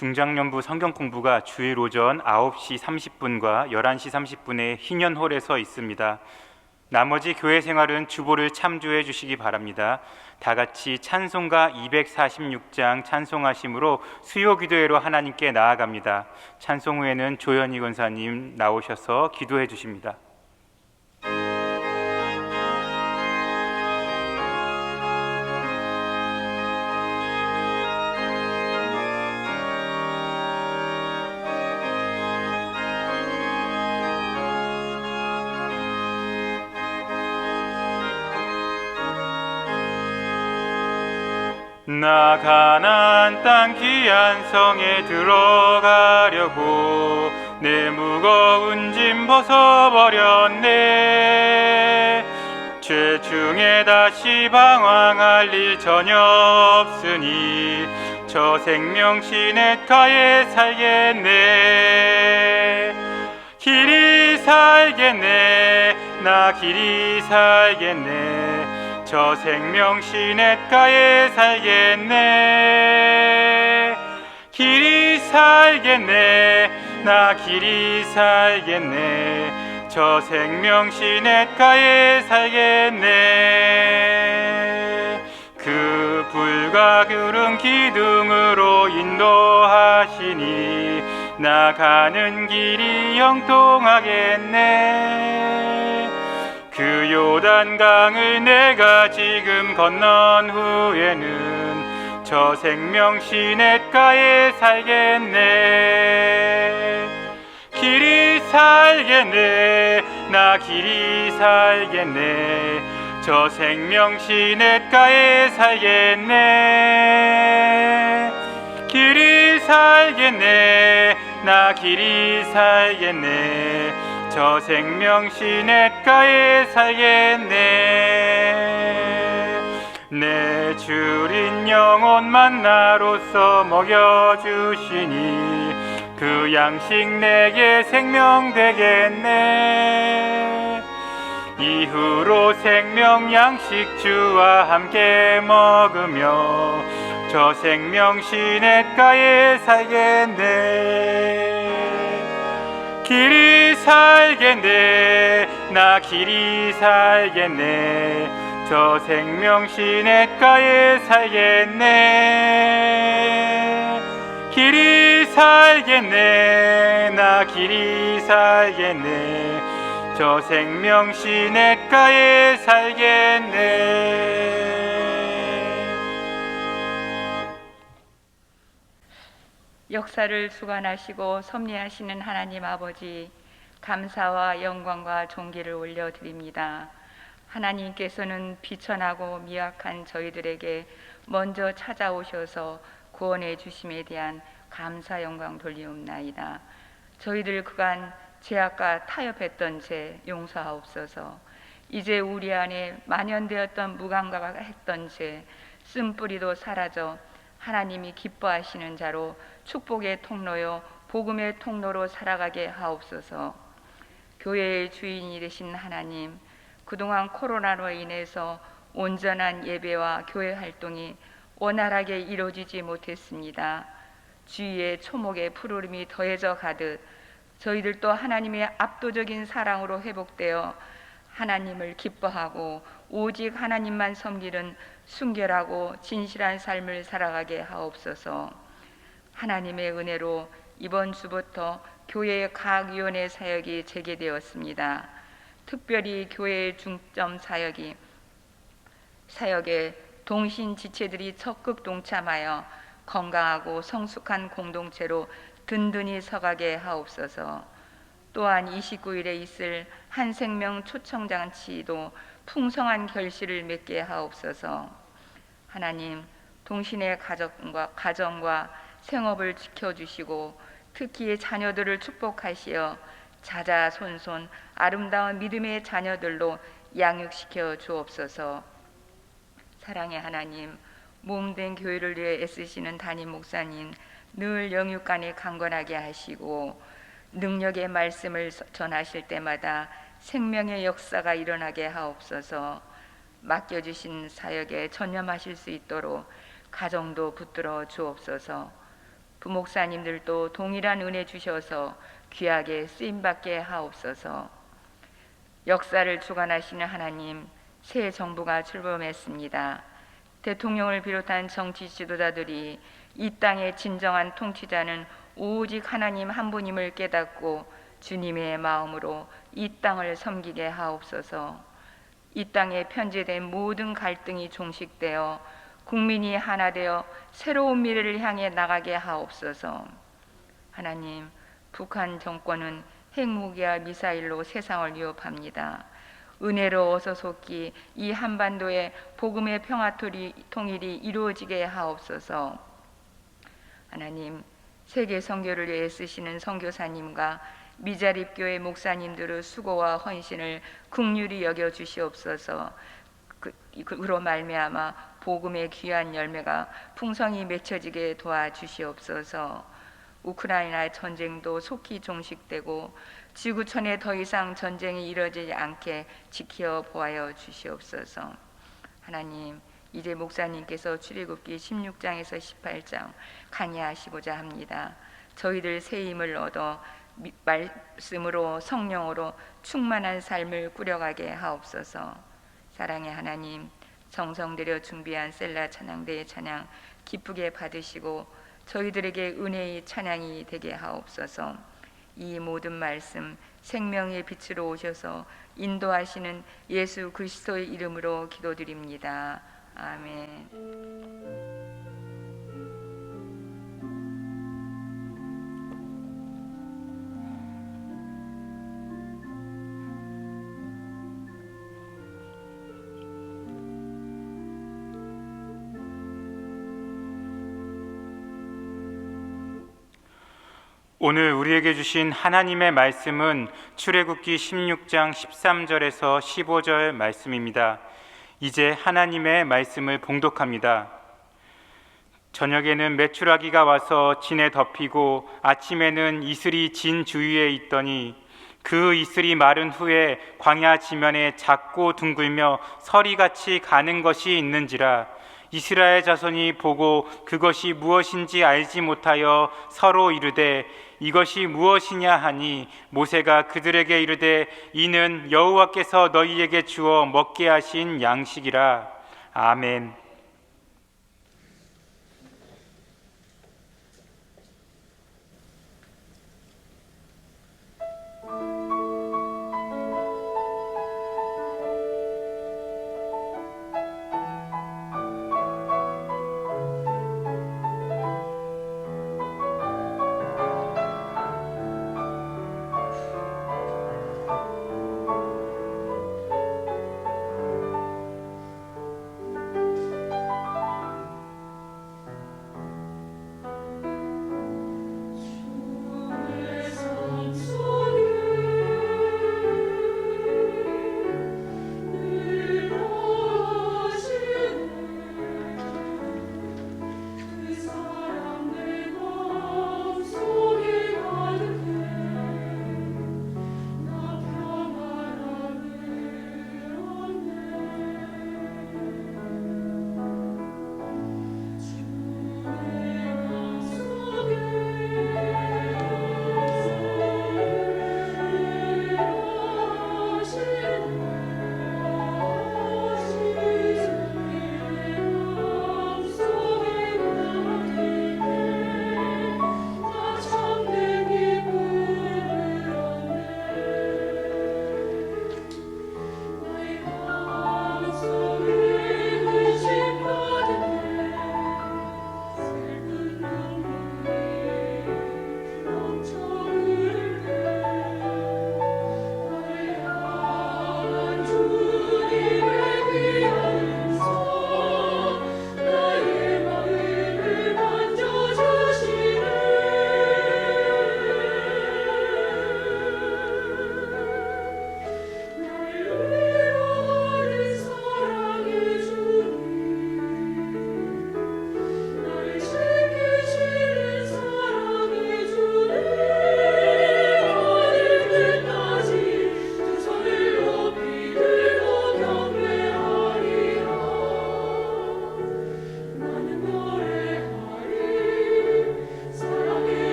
중장년부 성경 공부가 주일 오전 9시 30분과 11시 30분에 희년홀에서 있습니다. 나머지 교회 생활은 주보를 참조해 주시기 바랍니다. 다 같이 찬송가 246장 찬송하심으로 수요 기도회로 하나님께 나아갑니다. 찬송 후에는 조현희 권사님 나오셔서 기도해 주십니다. 나 가나안 땅 귀한 성에 들어가려고 내 무거운 짐 벗어버렸네. 죄 중에 다시 방황할 일 전혀 없으니 저 생명 시냇가에 살겠네. 길이 살겠네. 나 길이 살겠네. 저 생명 시냇가에 살겠네. 길이 살겠네. 나 길이 살겠네. 저 생명 시냇가에 살겠네. 그 불과 구름 기둥으로 인도하시니 나가는 길이 형통하겠네. 그 요단강을 내가 지금 건넌 후에는 저 생명 시냇가에 살겠네. 길이 살겠네. 나 길이 살겠네. 저 생명 시냇가에 살겠네. 길이 살겠네. 나 길이 살겠네. 저 생명 시냇가에 살겠네. 내 주린 영혼 만나로서 먹여주시니 그 양식 내게 생명 되겠네. 이후로 생명 양식 주와 함께 먹으며 저 생명 시냇가에 살겠네. 길이 살겠네. 나 길이 살겠네. 저 생명 시냇가에 살겠네. 길이 살겠네. 나 길이 살겠네. 저 생명 시냇가에 살겠네. 역사를 주관하시고 섭리하시는 하나님 아버지, 감사와 영광과 존귀를 올려드립니다. 하나님께서는 비천하고 미약한 저희들에게 먼저 찾아오셔서 구원해 주심에 대한 감사 영광 돌리옵나이다. 저희들 그간 죄악과 타협했던 죄 용서하옵소서. 이제 우리 안에 만연되었던 무감각했던 죄 쓴뿌리도 사라져 하나님이 기뻐하시는 자로 축복의 통로요 복음의 통로로 살아가게 하옵소서. 교회의 주인이 되신 하나님, 그동안 코로나로 인해서 온전한 예배와 교회 활동이 원활하게 이루어지지 못했습니다. 주위에 초목의 푸르름이 더해져 가듯 저희들도 하나님의 압도적인 사랑으로 회복되어 하나님을 기뻐하고 오직 하나님만 섬기는 순결하고 진실한 삶을 살아가게 하옵소서. 하나님의 은혜로 이번 주부터 교회의 각 위원회 사역이 재개되었습니다. 특별히 교회의 중점 사역에 동신 지체들이 적극 동참하여 건강하고 성숙한 공동체로 든든히 서가게 하옵소서. 또한 29일에 있을 한생명 초청장치도 풍성한 결실을 맺게 하옵소서. 하나님, 동신의 가정과 생업을 지켜주시고 특히 자녀들을 축복하시어 자자손손 아름다운 믿음의 자녀들로 양육시켜 주옵소서. 사랑의 하나님, 몸된 교회를 위해 애쓰시는 담임 목사님 늘 영육간에 강건하게 하시고 능력의 말씀을 전하실 때마다 생명의 역사가 일어나게 하옵소서. 맡겨주신 사역에 전념하실 수 있도록 가정도 붙들어 주옵소서. 부목사님들도 동일한 은혜 주셔서 귀하게 쓰임받게 하옵소서. 역사를 주관하시는 하나님, 새 정부가 출범했습니다. 대통령을 비롯한 정치 지도자들이 이 땅의 진정한 통치자는 오직 하나님 한 분임을 깨닫고 주님의 마음으로 이 땅을 섬기게 하옵소서. 이 땅에 편재된 모든 갈등이 종식되어 국민이 하나 되어 새로운 미래를 향해 나가게 하옵소서. 하나님, 북한 정권은 핵무기와 미사일로 세상을 위협합니다. 은혜로 어서속히 이 한반도에 복음의 평화 통일이 이루어지게 하옵소서. 하나님, 세계 선교를 위해 쓰시는 선교사님과 미자립교회 목사님들의 수고와 헌신을 긍휼히 여겨 주시옵소서. 그로 말미암아 복음의 귀한 열매가 풍성히 맺혀지게 도와주시옵소서. 우크라이나 전쟁도 속히 종식되고 지구촌에 더 이상 전쟁이 이뤄지지 않게 지켜 보아여 주시옵소서. 하나님, 이제 목사님께서 출애굽기 16장에서 18장 강의하시고자 합니다. 저희들 새 힘을 얻어 말씀으로 성령으로 충만한 삶을 꾸려가게 하옵소서. 사랑의 하나님, 정성 들여 준비한 셀라 찬양대의 찬양 기쁘게 받으시고 저희들에게 은혜의 찬양이 되게 하옵소서. 이 모든 말씀 생명의 빛으로 오셔서 인도하시는 예수 그리스도의 이름으로 기도드립니다. 아멘. 오늘 우리에게 주신 하나님의 말씀은 출애굽기 16장 13절에서 15절 말씀입니다. 이제 하나님의 말씀을 봉독합니다. 저녁에는 메추라기가 와서 진에 덮이고 아침에는 이슬이 진 주위에 있더니 그 이슬이 마른 후에 광야 지면에 작고 둥글며 서리같이 가는 것이 있는지라 이스라엘 자손이 보고 그것이 무엇인지 알지 못하여 서로 이르되 이것이 무엇이냐 하니 모세가 그들에게 이르되 이는 여호와께서 너희에게 주어 먹게 하신 양식이라. 아멘.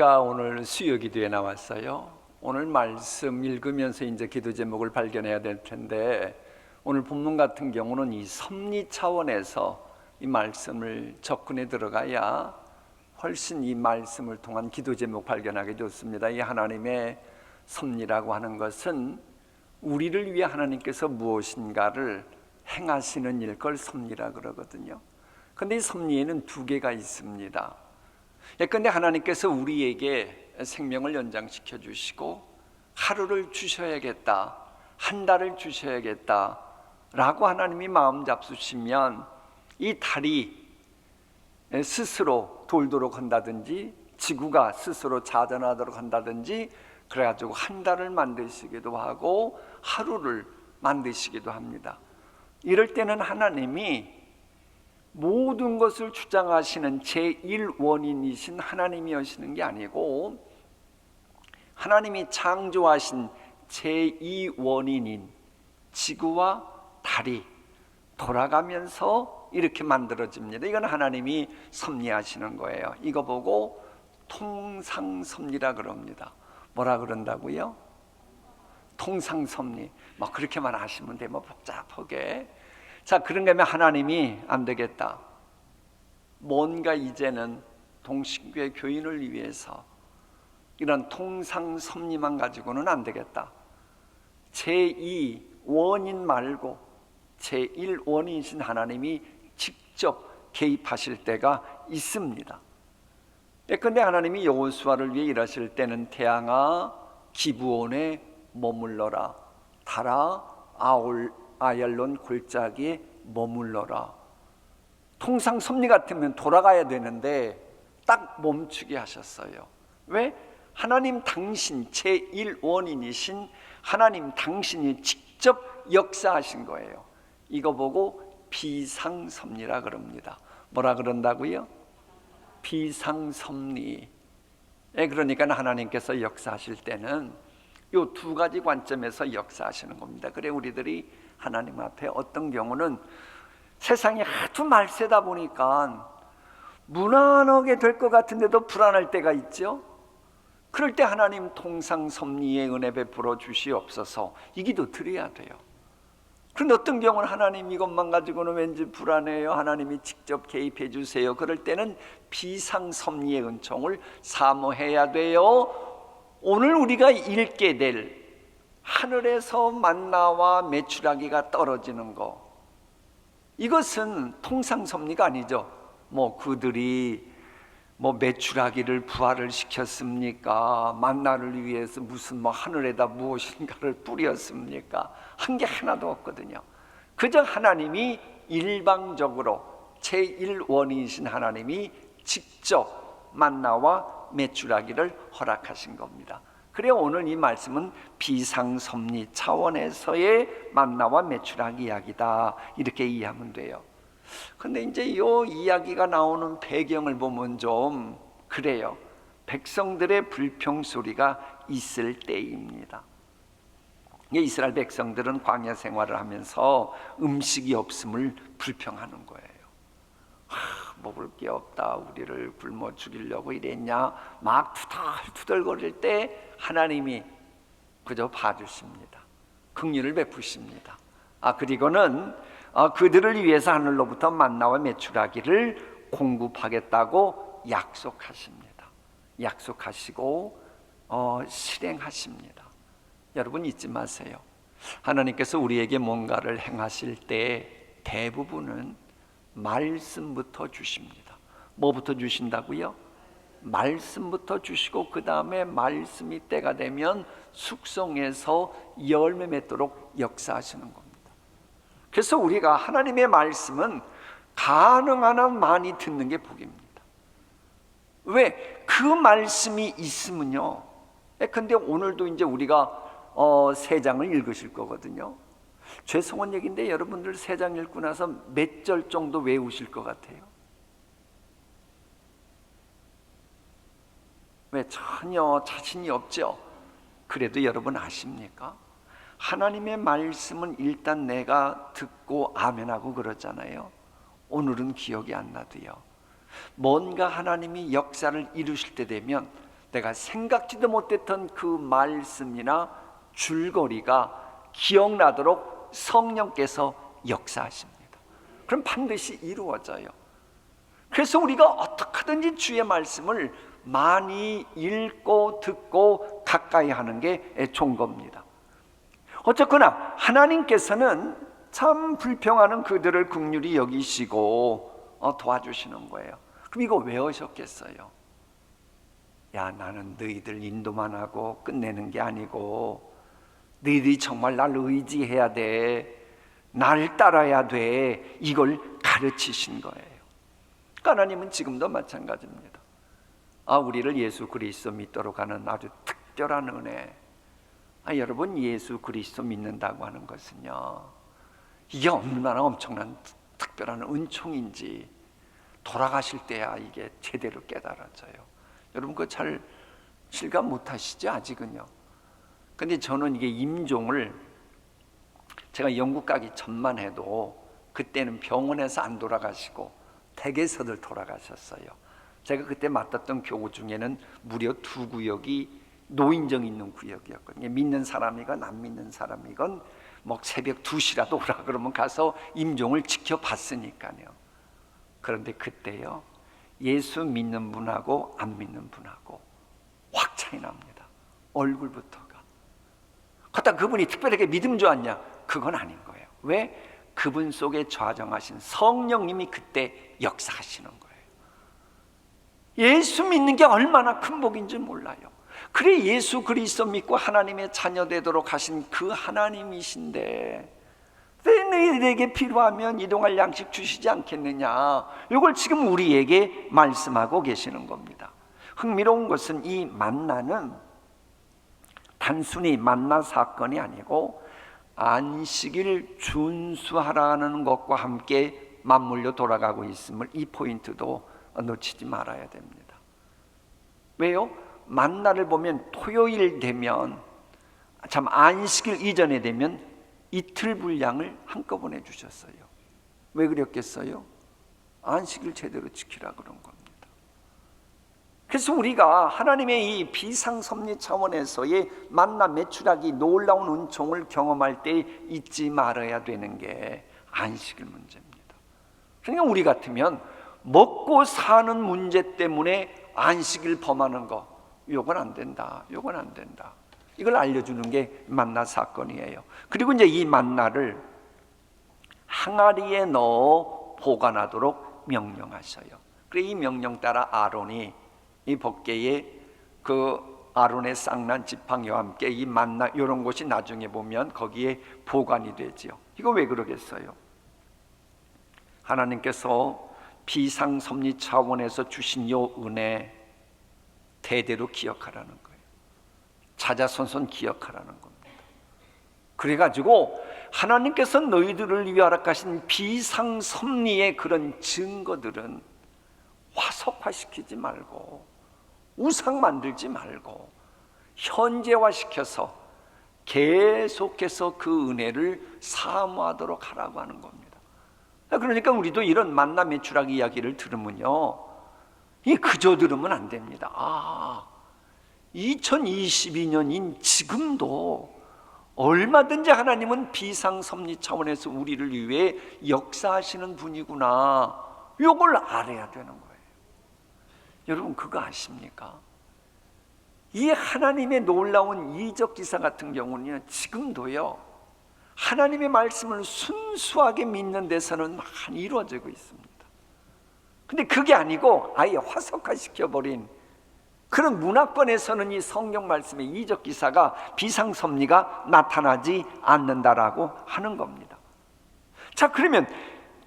제가 오늘 수요 기도에 나왔어요. 오늘 말씀 읽으면서 이제 기도 제목을 발견해야 될 텐데, 오늘 본문 같은 경우는 이 섭리 차원에서 이 말씀을 접근해 들어가야 훨씬 이 말씀을 통한 기도 제목 발견하기 좋습니다. 이 하나님의 섭리라고 하는 것은 우리를 위해 하나님께서 무엇인가를 행하시는 일걸 섭리라 그러거든요. 근데 이 섭리에는 두 개가 있습니다. 예컨대 하나님께서 우리에게 생명을 연장시켜 주시고 하루를 주셔야겠다, 한 달을 주셔야겠다 라고 하나님이 마음 잡수시면 이 달이 스스로 돌도록 한다든지 지구가 스스로 자전하도록 한다든지 그래가지고 한 달을 만드시기도 하고 하루를 만드시기도 합니다. 이럴 때는 하나님이 모든 것을 주장하시는 제1원인이신 하나님이 하시는 게 아니고 하나님이 창조하신 제2원인인 지구와 달이 돌아가면서 이렇게 만들어집니다. 이건 하나님이 섭리하시는 거예요. 이거 보고 통상섭리라 그럽니다. 뭐라 그런다고요? 통상섭리. 뭐 그렇게만 하시면 돼. 뭐 복잡하게. 자, 그런 거면 하나님이 안 되겠다. 뭔가 이제는 동신교회 교인을 위해서 이런 통상섭리만 가지고는 안 되겠다. 제2원인 말고 제1원인이신 하나님이 직접 개입하실 때가 있습니다. 예컨대 하나님이 여호수아를 위해 일하실 때는 태양아 기브온에 머물러라, 달아 아얄론 골짜기에 머물러라. 통상 섭리 같으면 돌아가야 되는데 딱 멈추게 하셨어요. 왜? 하나님 당신 제1원인이신 하나님 당신이 직접 역사하신 거예요. 이거 보고 비상섭리라 그럽니다. 뭐라 그런다고요? 비상섭리. 그러니까 하나님께서 역사하실 때는 이 두 가지 관점에서 역사하시는 겁니다. 그래 우리들이 하나님 앞에 어떤 경우는 세상이 하도 말세다 보니까 무난하게 될 것 같은데도 불안할 때가 있죠. 그럴 때 하나님 통상섭리의 은혜 베풀어 주시옵소서 이 기도 드려야 돼요. 그런데 어떤 경우는 하나님 이것만 가지고는 왠지 불안해요, 하나님이 직접 개입해 주세요. 그럴 때는 비상섭리의 은총을 사모해야 돼요. 오늘 우리가 읽게 될 하늘에서 만나와 메추라기가 떨어지는 거, 이것은 통상섭리가 아니죠. 뭐 그들이 뭐 메추라기를 부활을 시켰습니까? 만나를 위해서 무슨 뭐 하늘에다 무엇인가를 뿌렸습니까? 한 게 하나도 없거든요. 그저 하나님이 일방적으로 제1원인이신 하나님이 직접 만나와 메추라기를 허락하신 겁니다. 그래 오늘 이 말씀은 비상섭리 차원에서의 만나와 메추라기 이야기다, 이렇게 이해하면 돼요. 근데 이제 이 이야기가 나오는 배경을 보면 좀 그래요. 백성들의 불평 소리가 있을 때입니다. 이스라엘 백성들은 광야 생활을 하면서 음식이 없음을 불평하는 거예요. 먹을 게 없다, 우리를 굶어 죽이려고 이랬냐, 막 투덜투덜거릴 때 하나님이 그저 봐주십니다. 긍휼을 베푸십니다. 그리고는 그들을 위해서 하늘로부터 만나와 메추라기를 공급하겠다고 약속하십니다. 약속하시고 실행하십니다. 여러분 잊지 마세요. 하나님께서 우리에게 뭔가를 행하실 때 대부분은 말씀부터 주십니다. 뭐부터 주신다고요? 말씀부터 주시고 그 다음에 말씀이 때가 되면 숙성해서 열매 맺도록 역사하시는 겁니다. 그래서 우리가 하나님의 말씀은 가능한 한 많이 듣는 게 복입니다. 왜? 그 말씀이 있으면요. 근데 오늘도 이제 우리가 3장을 읽으실 거거든요. 죄송한 얘기인데 여러분들 3장 읽고 나서 몇 절 정도 외우실 것 같아요? 왜? 전혀 자신이 없죠? 그래도 여러분 아십니까? 하나님의 말씀은 일단 내가 듣고 아멘하고 그러잖아요. 오늘은 기억이 안 나도요. 뭔가 하나님이 역사를 이루실 때 되면 내가 생각지도 못했던 그 말씀이나 줄거리가 기억나도록 성령께서 역사하십니다. 그럼 반드시 이루어져요. 그래서 우리가 어떻게 하든지 주의 말씀을 많이 읽고 듣고 가까이 하는 게 좋은 겁니다. 어쨌거나 하나님께서는 참 불평하는 그들을 긍휼히 여기시고 도와주시는 거예요. 그럼 이거 왜 하셨겠어요? 야, 나는 너희들 인도만 하고 끝내는 게 아니고 너희들이 정말 날 의지해야 돼, 날 따라야 돼, 이걸 가르치신 거예요. 하나님은 지금도 마찬가지입니다. 우리를 예수 그리스도 믿도록 하는 아주 특별한 은혜. 여러분, 예수 그리스도 믿는다고 하는 것은요, 이게 얼마나 엄청난 특별한 은총인지 돌아가실 때야 이게 제대로 깨달아져요. 여러분, 그거 잘 실감 못하시죠? 아직은요. 근데 저는 이게 임종을 제가 영국 가기 전만 해도 그때는 병원에서 안 돌아가시고 댁에서들 돌아가셨어요. 제가 그때 맡았던 교구 중에는 무려 2구역이 노인정 있는 구역이었거든요. 믿는 사람이건 안 믿는 사람이건 뭐 새벽 2시라도 오라 그러면 가서 임종을 지켜봤으니까요. 그런데 그때요, 예수 믿는 분하고 안 믿는 분하고 확 차이 납니다. 얼굴부터가. 그렇다 그분이 특별하게 믿음 좋았냐? 그건 아닌 거예요. 왜? 그분 속에 좌정하신 성령님이 그때 역사하시는 거예요. 예수 믿는 게 얼마나 큰 복인지 몰라요. 그래, 예수 그리스도 믿고 하나님의 자녀 되도록 하신 그 하나님이신데 왜 너희들에게 필요하면 이동할 양식 주시지 않겠느냐? 이걸 지금 우리에게 말씀하고 계시는 겁니다. 흥미로운 것은 이 만나는 단순히 만나 사건이 아니고 안식일 준수하라는 것과 함께 맞물려 돌아가고 있음을, 이 포인트도 놓치지 말아야 됩니다. 왜요? 만나를 보면 토요일 되면, 안식일 이전에 되면 이틀 분량을 한꺼번에 주셨어요. 왜 그랬겠어요? 안식일 제대로 지키라 그런 겁니다. 그래서 우리가 하나님의 이 비상섭리 차원에서의 만나 매출하기 놀라운 은총을 경험할 때 잊지 말아야 되는 게 안식일 문제입니다. 그러니까 우리 같으면 먹고 사는 문제 때문에 안식일 범하는 거, 이건 안 된다, 이건 안 된다, 이걸 알려주는 게 만나 사건이에요. 그리고 이제 이 만나를 항아리에 넣어 보관하도록 명령하셔요. 그래, 이 명령 따라 아론이 이 법궤에 그 아론의 쌍난 지팡이와 함께 이 만나, 이런 것이 나중에 보면 거기에 보관이 되지요. 이거 왜 그러겠어요? 하나님께서 비상섭리 차원에서 주신 요 은혜 대대로 기억하라는 거예요. 자자손손 기억하라는 겁니다. 그래가지고 하나님께서 너희들을 위해 허락하신 비상섭리의 그런 증거들은 화석화시키지 말고 우상 만들지 말고 현재화시켜서 계속해서 그 은혜를 사모하도록 하라고 하는 겁니다. 그러니까 우리도 이런 만나 매출하기 이야기를 들으면요, 이 그저 들으면 안 됩니다. 2022년인 지금도 얼마든지 하나님은 비상섭리 차원에서 우리를 위해 역사하시는 분이구나, 이걸 알아야 되는 거예요. 여러분, 그거 아십니까? 이 하나님의 놀라운 이적 기사 같은 경우는요, 지금도요, 하나님의 말씀을 순수하게 믿는 데서는 많이 이루어지고 있습니다. 근데 그게 아니고 아예 화석화시켜버린 그런 문화권에서는 이 성경 말씀의 이적 기사가, 비상섭리가 나타나지 않는다라고 하는 겁니다. 자, 그러면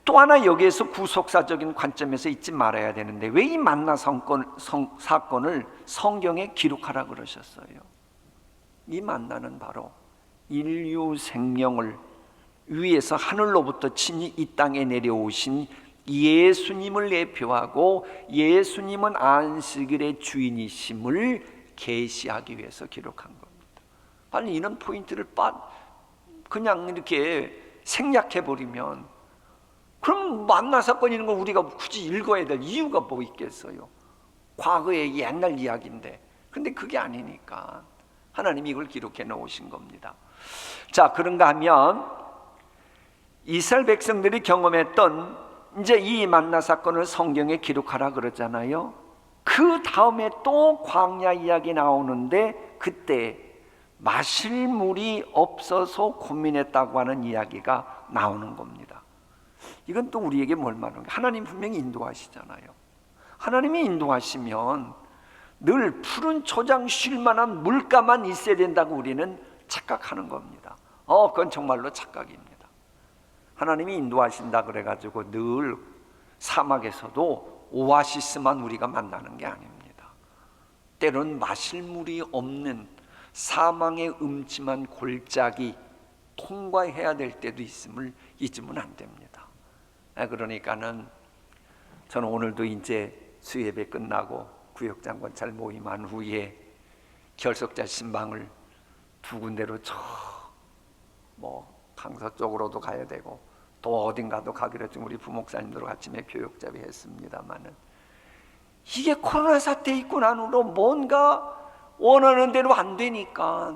또 하나 여기에서 구속사적인 관점에서 잊지 말아야 되는데, 왜 이 만나 사건을 성경에 기록하라 그러셨어요? 이 만나는 바로 인류 생명을 위에서 하늘로부터 친히 이 땅에 내려오신 예수님을 대표하고 예수님은 안식일의 주인이심을 계시하기 위해서 기록한 겁니다. 빨리 이런 포인트를 그냥 이렇게 생략해버리면, 그럼 만나 사건 이런 거 우리가 굳이 읽어야 될 이유가 뭐 있겠어요? 과거의 옛날 이야기인데. 근데 그게 아니니까 하나님이 이걸 기록해 놓으신 겁니다. 자, 그런가 하면 이스라엘 백성들이 경험했던 이제 이 만나 사건을 성경에 기록하라 그러잖아요. 그 다음에 또 광야 이야기 나오는데 그때 마실 물이 없어서 고민했다고 하는 이야기가 나오는 겁니다. 이건 또 우리에게 뭘 말하는 거예요? 하나님 분명히 인도하시잖아요. 하나님이 인도하시면 늘 푸른 초장 쉴 만한 물가만 있어야 된다고 우리는 착각하는 겁니다. 그건 정말로 착각입니다. 하나님이 인도하신다 그래가지고 늘 사막에서도 오아시스만 우리가 만나는 게 아닙니다. 때론 마실 물이 없는 사망의 음침한 골짜기 통과해야 될 때도 있음을 잊으면 안 됩니다. 그러니까는 저는 오늘도 이제 수예배 끝나고 구역장 권찰 모임한 후에 결석자 신방을 두 군데로 강서 쪽으로도 가야 되고 또 어딘가도 가기로 했지만 우리 부목사님들과 아침에 교육잡이 했습니다마는 이게 코로나 사태 있고 난 후로 뭔가 원하는 대로 안 되니까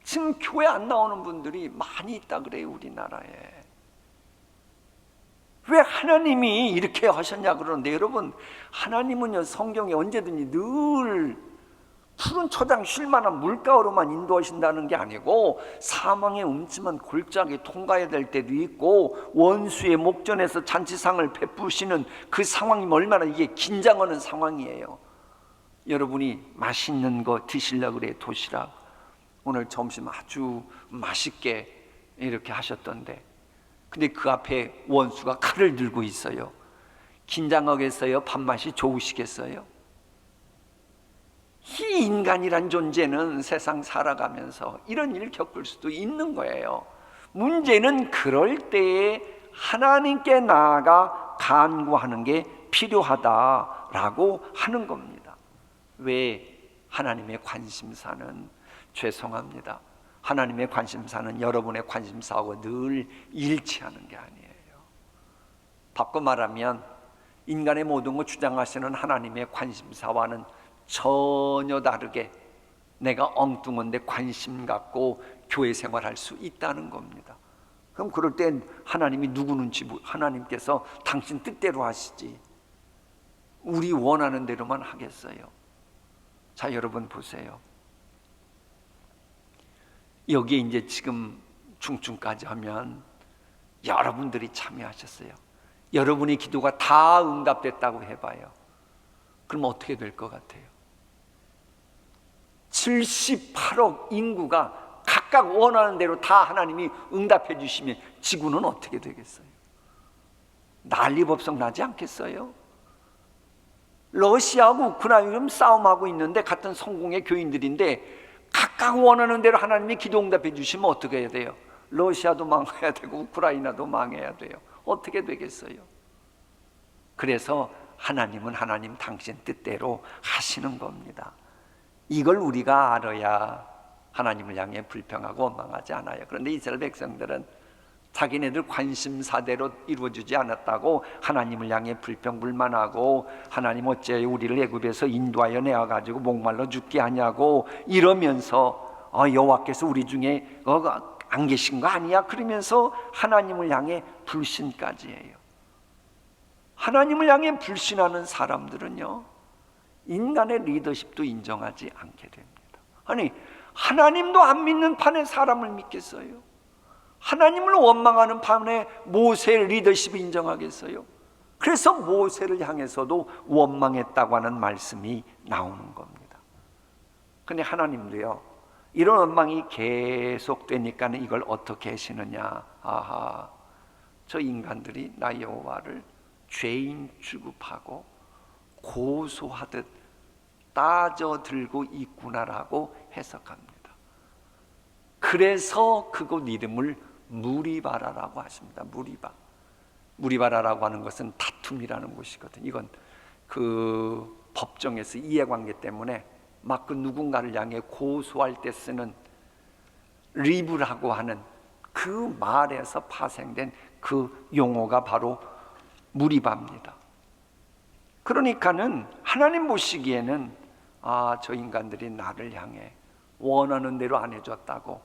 지금 교회 안 나오는 분들이 많이 있다 그래요. 우리나라에. 왜 하나님이 이렇게 하셨냐 그러는데, 여러분, 하나님은요 성경에 언제든지 늘 푸른 초장 쉴만한 물가로만 인도하신다는 게 아니고 사망의 음침한 골짜기 통과해야 될 때도 있고 원수의 목전에서 잔치상을 베푸시는 그 상황이 얼마나 이게 긴장하는 상황이에요. 여러분이 맛있는 거 드시려고 그래. 도시락 오늘 점심 아주 맛있게 이렇게 하셨던데 근데 그 앞에 원수가 칼을 들고 있어요. 긴장하겠어요? 밥맛이 좋으시겠어요? 이 인간이란 존재는 세상 살아가면서 이런 일을 겪을 수도 있는 거예요. 문제는 그럴 때에 하나님께 나아가 간구하는 게 필요하다라고 하는 겁니다. 왜? 하나님의 관심사는, 죄송합니다, 하나님의 관심사는 여러분의 관심사하고 늘 일치하는 게 아니에요. 바꿔 말하면 인간의 모든 걸 주장하시는 하나님의 관심사와는 전혀 다르게 내가 엉뚱한데 관심 갖고 교회 생활할 수 있다는 겁니다. 그럼 그럴 땐 하나님이 누구는지 하나님께서 당신 뜻대로 하시지 우리 원하는 대로만 하겠어요? 자, 여러분 보세요. 여기에 이제 지금 중증까지 하면 여러분들이 참여하셨어요. 여러분의 기도가 다 응답됐다고 해봐요. 그럼 어떻게 될 것 같아요? 78억 인구가 각각 원하는 대로 다 하나님이 응답해 주시면 지구는 어떻게 되겠어요? 난리법석 나지 않겠어요? 러시아하고 우크라이나 싸움하고 있는데 같은 성공의 교인들인데 각각 원하는 대로 하나님이 기도 응답해 주시면 어떻게 해야 돼요? 러시아도 망해야 되고 우크라이나도 망해야 돼요. 어떻게 되겠어요? 그래서 하나님은 하나님 당신 뜻대로 하시는 겁니다. 이걸 우리가 알아야 하나님을 향해 불평하고 원망하지 않아요. 그런데 이스라엘 백성들은 자기네들 관심사대로 이루어지지 않았다고 하나님을 향해 불평불만하고 하나님 어째 우리를 애굽에서 인도하여 내어가지고 목말라 죽게 하냐고 이러면서 여호와께서 우리 중에 안 계신 거 아니야? 그러면서 하나님을 향해 불신까지 해요. 하나님을 향해 불신하는 사람들은요 인간의 리더십도 인정하지 않게 됩니다. 아니, 하나님도 안 믿는 판에 사람을 믿겠어요? 하나님을 원망하는 판에 모세의 리더십을 인정하겠어요? 그래서 모세를 향해서도 원망했다고 하는 말씀이 나오는 겁니다. 근데 하나님도요 이런 원망이 계속되니까 이걸 어떻게 하시느냐? 아하, 저 인간들이 나 여호와를 죄인 취급하고 고소하듯 따져 들고 있구나라고 해석합니다. 그래서 그곳 이름을 무리바라라고 하십니다. 무리바라라고 하는 것은 다툼이라는 곳이거든요. 이건 그 법정에서 이해관계 때문에 막 그 누군가를 향해 고소할 때 쓰는 리브라고 하는 그 말에서 파생된 그 용어가 바로 무리바입니다. 그러니까는 하나님 보시기에는 아, 저 인간들이 나를 향해 원하는 대로 안 해줬다고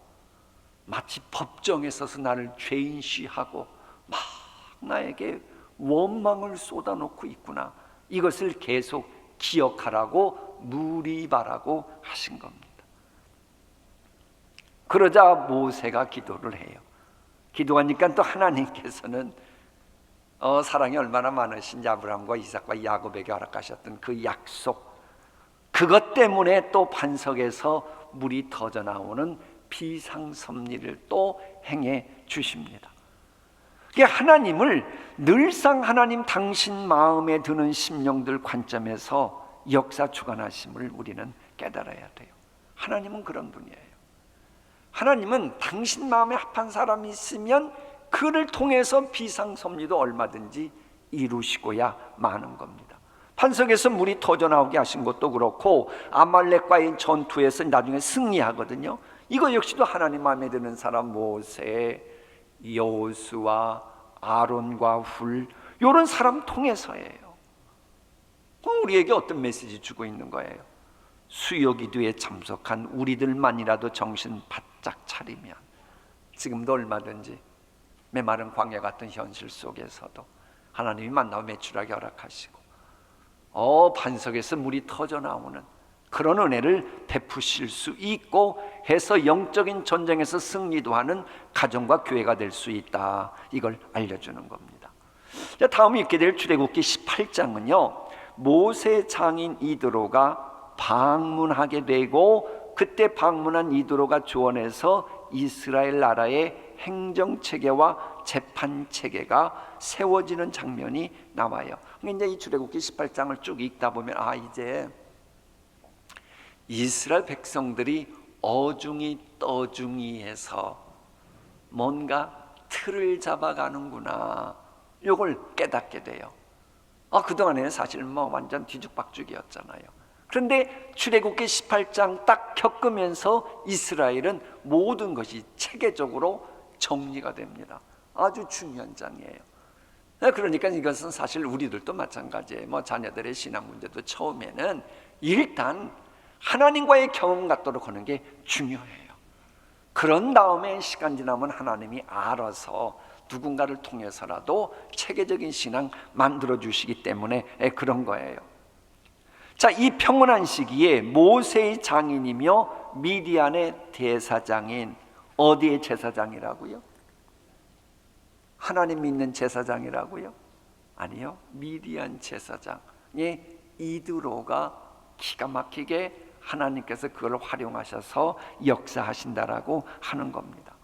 마치 법정에 서서 나를 죄인시하고 막 나에게 원망을 쏟아놓고 있구나. 이것을 계속 기억하라고 누리바라고 하신 겁니다. 그러자 모세가 기도를 해요. 기도하니까 또 하나님께서는 사랑이 얼마나 많으신지 아브라함과 이삭과 야곱에게 허락하셨던 그 약속, 그것 때문에 또 반석에서 물이 터져 나오는 비상섭리를 또 행해 주십니다. 하나님을 늘상 하나님 당신 마음에 드는 심령들 관점에서 역사 주관하심을 우리는 깨달아야 돼요. 하나님은 그런 분이에요. 하나님은 당신 마음에 합한 사람이 있으면 그를 통해서 비상섭리도 얼마든지 이루시고야 마는 겁니다. 반석에서 물이 터져 나오게 하신 것도 그렇고 아말렉과의 전투에서 나중에 승리하거든요. 이거 역시도 하나님 마음에 드는 사람 모세, 여호수아, 아론과 훌, 이런 사람 통해서예요. 우리에게 어떤 메시지 주고 있는 거예요? 수요기도에 참석한 우리들만이라도 정신 바짝 차리면 지금도 얼마든지 메마른 광야 같은 현실 속에서도 하나님이 만나고 매출하게 허락하시고 반석에서 물이 터져 나오는 그런 은혜를 베푸실 수 있고 해서 영적인 전쟁에서 승리도 하는 가정과 교회가 될 수 있다. 이걸 알려주는 겁니다. 자, 다음에 읽게 될 출애굽기 18장은요 모세 장인 이드로가 방문하게 되고 그때 방문한 이드로가 조언해서 이스라엘 나라의 행정체계와 재판체계가 세워지는 장면이 나와요. 이제 이 출애굽기 18장을 쭉 읽다 보면 이제 이스라엘 백성들이 어중이 떠중이해서 뭔가 틀을 잡아가는구나, 이걸 깨닫게 돼요. 그동안에는 사실 완전 뒤죽박죽이었잖아요. 그런데 출애굽기 18장 딱 겪으면서 이스라엘은 모든 것이 체계적으로 정리가 됩니다. 아주 중요한 장이에요. 그러니까 이것은 사실 우리들도 마찬가지예요. 자녀들의 신앙 문제도 처음에는 일단 하나님과의 경험 갖도록 하는 게 중요해요. 그런 다음에 시간 지나면 하나님이 알아서 누군가를 통해서라도 체계적인 신앙 만들어 주시기 때문에 그런 거예요. 자, 이 평온한 시기에 모세의 장인이며 미디안의 대사장인, 어디의 제사장이라고요? 하나님 믿는 제사장이라고요? 아니요, 미디안 제사장의 이드로가 기가 막히게 하나님께서 그걸 활용하셔서 역사하신다라고 하는 겁니다.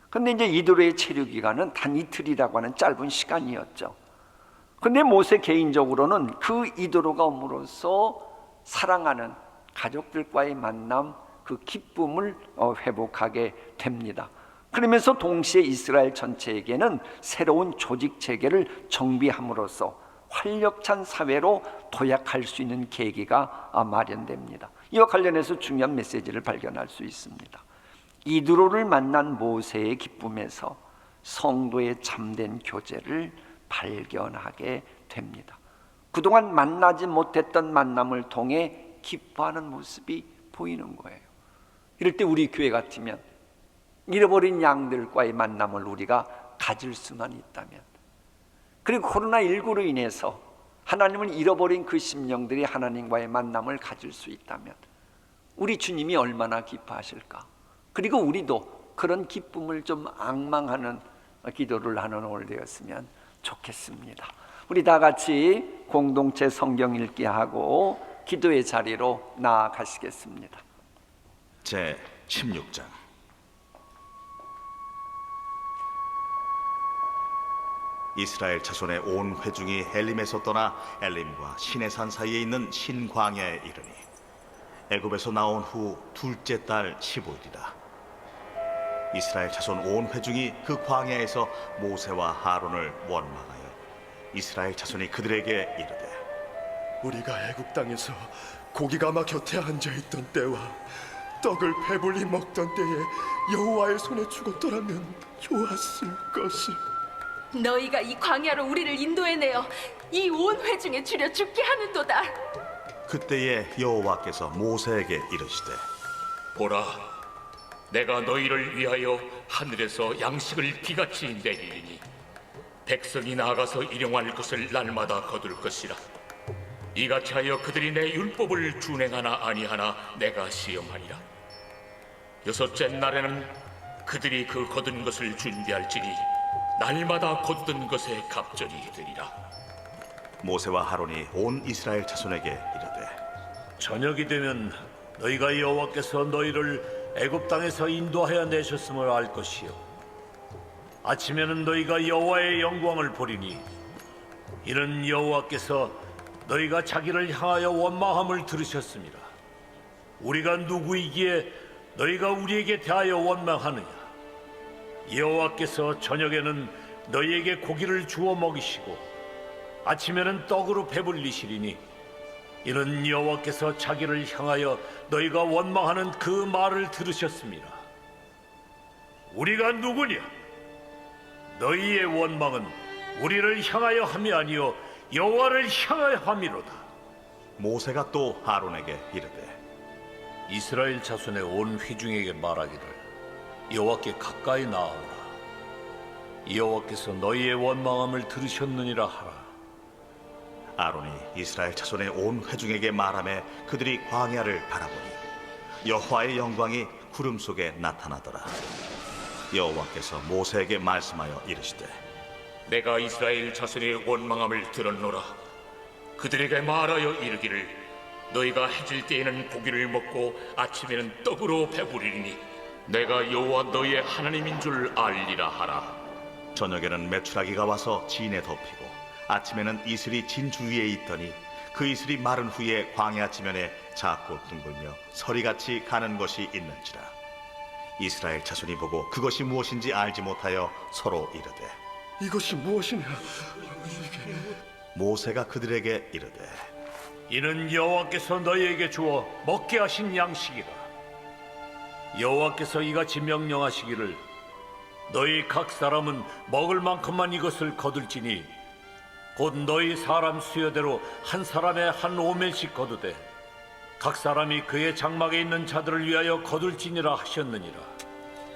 근데 이제 이드로의 체류 기간은 단 이틀이라고 하는 짧은 시간이었죠. 근데 모세 개인적으로는 그 이드로가 옴으로써 사랑하는 가족들과의 만남, 그 기쁨을 회복하게 됩니다. 그러면서 동시에 이스라엘 전체에게는 새로운 조직 체계를 정비함으로써 활력찬 사회로 도약할 수 있는 계기가 마련됩니다. 이와 관련해서 중요한 메시지를 발견할 수 있습니다. 이드로를 만난 모세의 기쁨에서 성도의 참된 교제를 발견하게 됩니다. 그동안 만나지 못했던 만남을 통해 기뻐하는 모습이 보이는 거예요. 이럴 때 우리 교회 같으면 잃어버린 양들과의 만남을 우리가 가질 수만 있다면, 그리고 코로나19로 인해서 하나님을 잃어버린 그 심령들이 하나님과의 만남을 가질 수 있다면 우리 주님이 얼마나 기뻐하실까. 그리고 우리도 그런 기쁨을 좀 앙망하는 기도를 하는 오늘 되었으면 좋겠습니다. 우리 다 같이 공동체 성경 읽기 하고 기도의 자리로 나아가시겠습니다. 제 16장. 이스라엘 자손의 온 회중이 엘림에서 떠나 엘림과 시내산 사이에 있는 신광야에 이르니 애굽에서 나온 후 둘째 달 15일이라. 이스라엘 자손 온 회중이 그 광야에서 모세와 하론을 원망하여 이스라엘 자손이 그들에게 이르되, 우리가 애굽 땅에서 고기가마 곁에 앉아있던 때와 떡을 배불리 먹던 때에 여호와의 손에 죽었더라면 좋았을 것을. 너희가 이 광야로 우리를 인도해내어 이 온 회중에 줄여 죽게 하는도다. 그때에 여호와께서 모세에게 이르시되 보라, 내가 너희를 위하여 하늘에서 양식을 비같이 내리리니 백성이 나아가서 일용할 것을 날마다 거둘 것이라. 이같이 하여 그들이 내 율법을 준행하나 아니하나 내가 시험하리라. 여섯째 날에는 그들이 그 거둔 것을 준비할지니 날마다 거둔 것에 갑절이 되리라. 모세와 하론이 온 이스라엘 자손에게 이르되 저녁이 되면 너희가 여호와께서 너희를 애굽 땅에서 인도하여 내셨음을 알 것이요 아침에는 너희가 여호와의 영광을 보리니 이는 여호와께서 너희가 자기를 향하여 원망함을 들으셨습니다. 우리가 누구이기에 너희가 우리에게 대하여 원망하느냐? 여호와께서 저녁에는 너희에게 고기를 주어 먹이시고 아침에는 떡으로 배불리시리니 이는 여호와께서 자기를 향하여 너희가 원망하는 그 말을 들으셨습니다. 우리가 누구냐? 너희의 원망은 우리를 향하여 함이 아니요 여호와를 향하여 함이로다. 모세가 또 하론에게 이르되 이스라엘 자손의 온 회중에게 말하기를 여호와께 가까이 나아오라. 여호와께서 너희의 원망함을 들으셨느니라 하라. 아론이 이스라엘 자손의 온 회중에게 말하며 그들이 광야를 바라보니 여호와의 영광이 구름 속에 나타나더라. 여호와께서 모세에게 말씀하여 이르시되 내가 이스라엘 자손의 원망함을 들었노라. 그들에게 말하여 이르기를 너희가 해질 때에는 고기를 먹고 아침에는 떡으로 배부리니 내가 여호와 너희의 하나님인 줄 알리라 하라. 저녁에는 메추라기가 와서 진에 덮이고 아침에는 이슬이 진 주위에 있더니 그 이슬이 마른 후에 광야 지면에 작고 둥글며 서리같이 가는 것이 있는지라. 이스라엘 자손이 보고 그것이 무엇인지 알지 못하여 서로 이르되 이것이 무엇이냐? 모세가 그들에게 이르되 이는 여호와께서 너희에게 주어 먹게 하신 양식이라. 여호와께서 이같이 명령하시기를 너희 각 사람은 먹을 만큼만 이것을 거둘지니 곧 너희 사람 수여대로 한 사람에 한 오멜씩 거두되 각 사람이 그의 장막에 있는 자들을 위하여 거둘지니라 하셨느니라.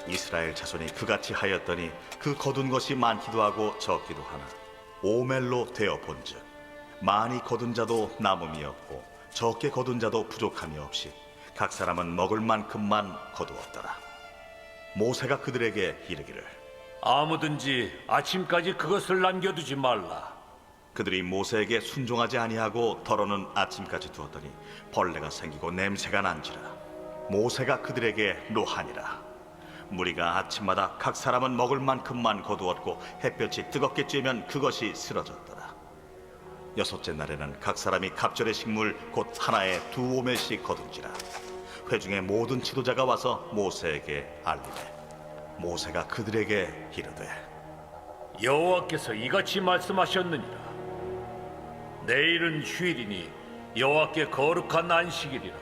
이스라엘 자손이 그같이 하였더니 그 거둔 것이 많기도 하고 적기도 하나 오멜로 되어 본즉 많이 거둔 자도 남음이 없고 적게 거둔 자도 부족함이 없이 각 사람은 먹을 만큼만 거두었더라. 모세가 그들에게 이르기를 아무든지 아침까지 그것을 남겨두지 말라. 그들이 모세에게 순종하지 아니하고 덜어는 아침까지 두었더니 벌레가 생기고 냄새가 난지라. 모세가 그들에게 노하니라. 무리가 아침마다 각 사람은 먹을 만큼만 거두었고 햇볕이 뜨겁게 쬐면 그것이 쓰러졌더라. 여섯째 날에는 각 사람이 갑절의 식물 곧 하나에 2오멜씩 거둔지라. 회중의 모든 지도자가 와서 모세에게 알리되 모세가 그들에게 이르되 여호와께서 이같이 말씀하셨느니라. 내일은 휴일이니 여호와께 거룩한 안식일이라.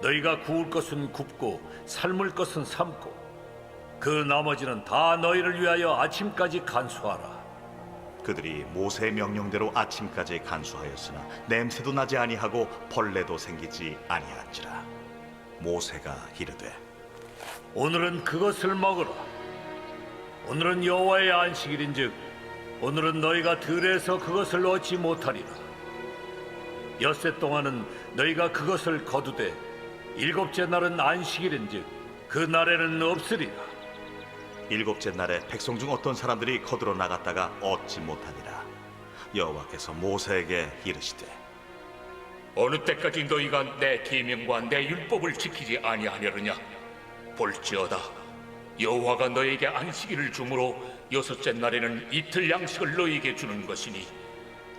너희가 구울 것은 굽고 삶을 것은 삶고 그 나머지는 다 너희를 위하여 아침까지 간수하라. 그들이 모세의 명령대로 아침까지 간수하였으나 냄새도 나지 아니하고 벌레도 생기지 아니한지라. 모세가 이르되 오늘은 그것을 먹으라. 오늘은 여호와의 안식일인즉 오늘은 너희가 들에서 그것을 얻지 못하리라. 엿새 동안은 너희가 그것을 거두되 일곱째 날은 안식일인즉 그 날에는 없으리라. 일곱째 날에 백성 중 어떤 사람들이 거들어 나갔다가 얻지 못하니라. 여호와께서 모세에게 이르시되 어느 때까지 너희가 내 계명과 내 율법을 지키지 아니하려느냐? 볼지어다 여호와가 너희에게 안식일을 주므로 여섯째 날에는 이틀 양식을 너희에게 주는 것이니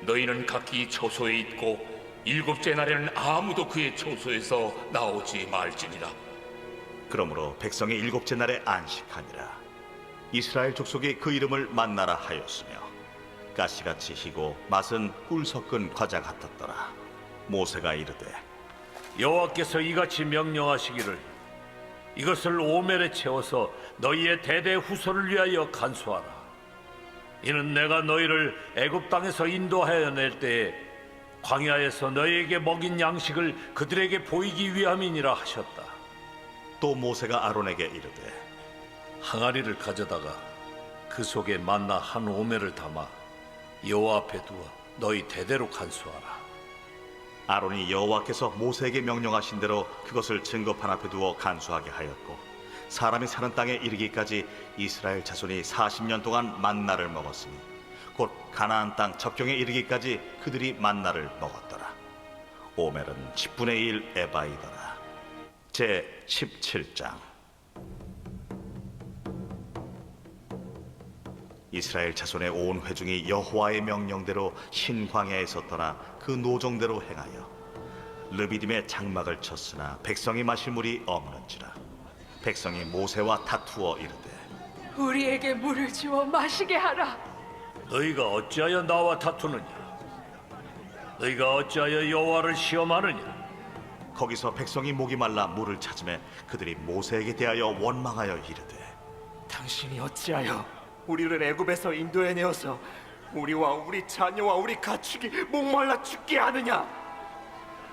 너희는 각기 처소에 있고 일곱째 날에는 아무도 그의 처소에서 나오지 말지니라. 그러므로 백성이 일곱째 날에 안식하니라. 이스라엘 족속이 그 이름을 만나라 하였으며 가시같이 희고 맛은 꿀 섞은 과자 같았더라. 모세가 이르되 여호와께서 이같이 명령하시기를 이것을 오멜에 채워서 너희의 대대 후손을 위하여 간수하라. 이는 내가 너희를 애굽 땅에서 인도하여 낼 때에 광야에서 너희에게 먹인 양식을 그들에게 보이기 위함이니라 하셨다. 또 모세가 아론에게 이르되 항아리를 가져다가 그 속에 만나 한 오멜을 담아 여호와 앞에 두어 너희 대대로 간수하라. 아론이 여호와께서 모세에게 명령하신 대로 그것을 증거판 앞에 두어 간수하게 하였고 사람이 사는 땅에 이르기까지 이스라엘 자손이 40년 동안 만나를 먹었으니 곧 가나안 땅 접경에 이르기까지 그들이 만나를 먹었더라. 오멜은 10분의 1 에바이더라. 제 17장. 이스라엘 자손의 온 회중이 여호와의 명령대로 신광야에서 떠나 그 노정대로 행하여 르비딤의 장막을 쳤으나 백성이 마실 물이 없는지라. 백성이 모세와 다투어 이르되 우리에게 물을 주어 마시게 하라. 너희가 어찌하여 나와 다투느냐? 너희가 어찌하여 여호와를 시험하느냐? 거기서 백성이 목이 말라 물을 찾으매 그들이 모세에게 대하여 원망하여 이르되 당신이 어찌하여 우리를 애굽에서 인도해내어서 우리와 우리 자녀와 우리 가축이 목말라 죽게 하느냐?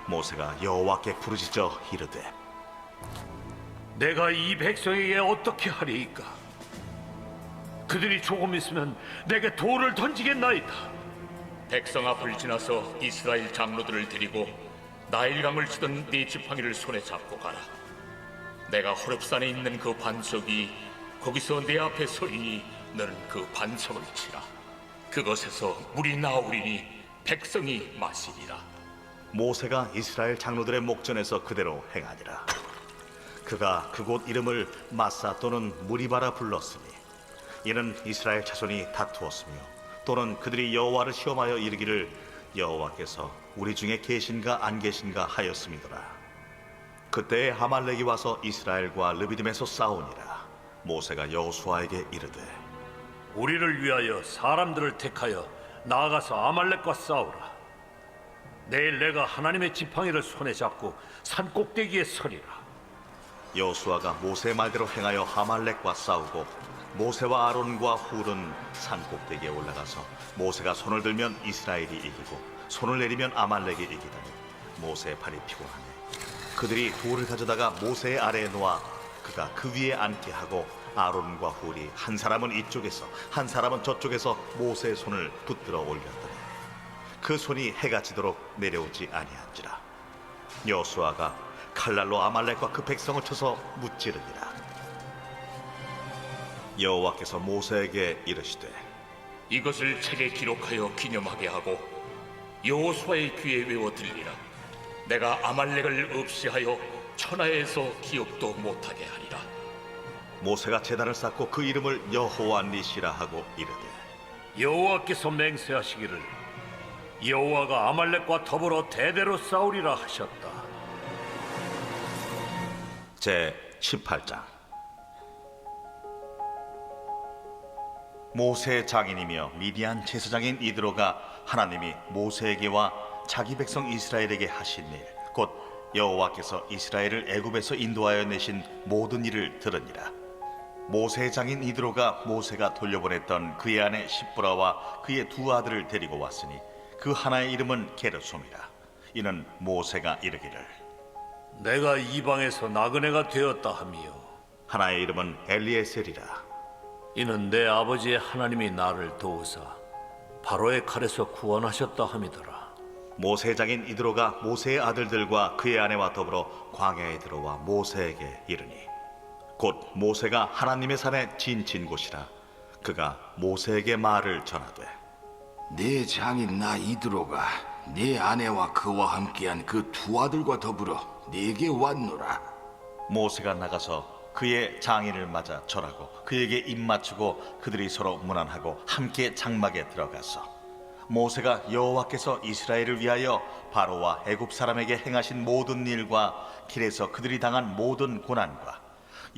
모세가 여호와께 부르짖어 이르되 내가 이 백성에게 어떻게 하리이까? 그들이 조금 있으면 내게 돌을 던지겠나이다. 백성 앞을 지나서 이스라엘 장로들을 데리고 나일강을 치던 네 지팡이를 손에 잡고 가라. 내가 호렙산에 있는 그 반석이 거기서 내 앞에 서이니 너는 그 반석을 치라. 그것에서 물이 나오리니 백성이 마시리라. 모세가 이스라엘 장로들의 목전에서 그대로 행하니라. 그가 그곳 이름을 마사 또는 무리바라 불렀으니 이는 이스라엘 자손이 다투었으며 또는 그들이 여호와를 시험하여 이르기를 여호와께서 우리 중에 계신가 안 계신가 하였음이더라. 그때에 하말렉이 와서 이스라엘과 르비딤에서 싸우니라. 모세가 여호수아에게 이르되 우리를 위하여 사람들을 택하여 나아가서 아말렉과 싸우라. 내일 내가 하나님의 지팡이를 손에 잡고 산 꼭대기에 서리라. 여호수아가 모세의 말대로 행하여 하말렉과 싸우고 모세와 아론과 훌은 산 꼭대기에 올라가서 모세가 손을 들면 이스라엘이 이기고 손을 내리면 아말렉이 이기더니 모세의 팔이 피곤하네. 그들이 돌을 가져다가 모세의 아래에 놓아 그가 그 위에 앉게 하고 아론과 훌이 한 사람은 이쪽에서 한 사람은 저쪽에서 모세의 손을 붙들어 올렸더니 그 손이 해가 지도록 내려오지 아니한지라. 여호수아가 칼날로 아말렉과 그 백성을 쳐서 무찌르니라. 여호와께서 모세에게 이르시되 이것을 책에 기록하여 기념하게 하고 여호수아의 귀에 외워 들리라. 내가 아말렉을 없이하여 천하에서 기억도 못하게 하리라. 모세가 제단을 쌓고 그 이름을 여호와 니시라 하고 이르되 여호와께서 맹세하시기를 여호와가 아말렉과 더불어 대대로 싸우리라 하셨다. 제 18장. 모세의 장인이며 미디안 제사장인 이드로가 하나님이 모세에게와 자기 백성 이스라엘에게 하신 일, 곧 여호와께서 이스라엘을 애굽에서 인도하여 내신 모든 일을 들으니라. 모세의 장인 이드로가 모세가 돌려보냈던 그의 아내 십브라와 그의 두 아들을 데리고 왔으니 그 하나의 이름은 게르솜이라. 이는 모세가 이르기를 내가 이방에서 나그네가 되었다 하미요, 하나의 이름은 엘리에셀이라. 이는 내 아버지의 하나님이 나를 도우사 바로의 칼에서 구원하셨다 함이더라. 모세의 장인 이드로가 모세의 아들들과 그의 아내와 더불어 광야에 들어와 모세에게 이르니 곧 모세가 하나님의 산에 진친 곳이라. 그가 모세에게 말을 전하되 내 장인 나 이드로가 네 아내와 그와 함께한 그 두 아들과 더불어 네게 왔노라. 모세가 나가서 그의 장인을 맞아 절하고 그에게 입맞추고 그들이 서로 문안하고 함께 장막에 들어가서 모세가 여호와께서 이스라엘을 위하여 바로와 애굽 사람에게 행하신 모든 일과 길에서 그들이 당한 모든 고난과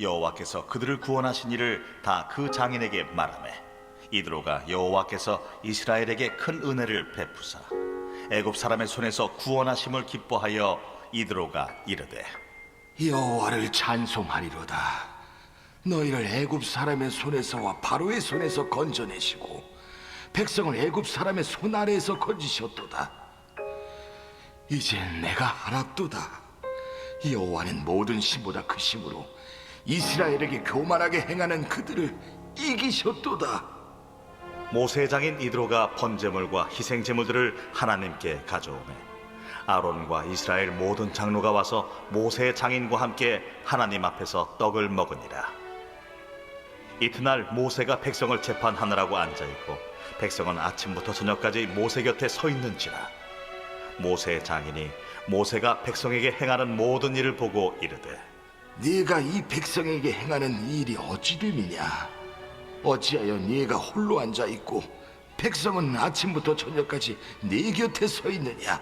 여호와께서 그들을 구원하신 일을 다 그 장인에게 말하매 이드로가 여호와께서 이스라엘에게 큰 은혜를 베푸사 애굽 사람의 손에서 구원하심을 기뻐하여 이드로가 이르되 여호와를 찬송하리로다. 너희를 애굽 사람의 손에서와 바로의 손에서 건져내시고 백성을 애굽 사람의 손 아래에서 건지셨도다. 이젠 내가 알았도다. 여호와는 모든 신보다 크심으로 이스라엘에게 교만하게 행하는 그들을 이기셨도다. 모세의 장인 이드로가 번제물과 희생 제물들을 하나님께 가져오매 아론과 이스라엘 모든 장로가 와서 모세의 장인과 함께 하나님 앞에서 떡을 먹으니라. 이튿날 모세가 백성을 재판하느라고 앉아있고 백성은 아침부터 저녁까지 모세 곁에 서 있는지라. 모세의 장인이 모세가 백성에게 행하는 모든 일을 보고 이르되 네가 이 백성에게 행하는 일이 어찌 됨이냐? 어찌하여 네가 홀로 앉아 있고 백성은 아침부터 저녁까지 네 곁에 서 있느냐?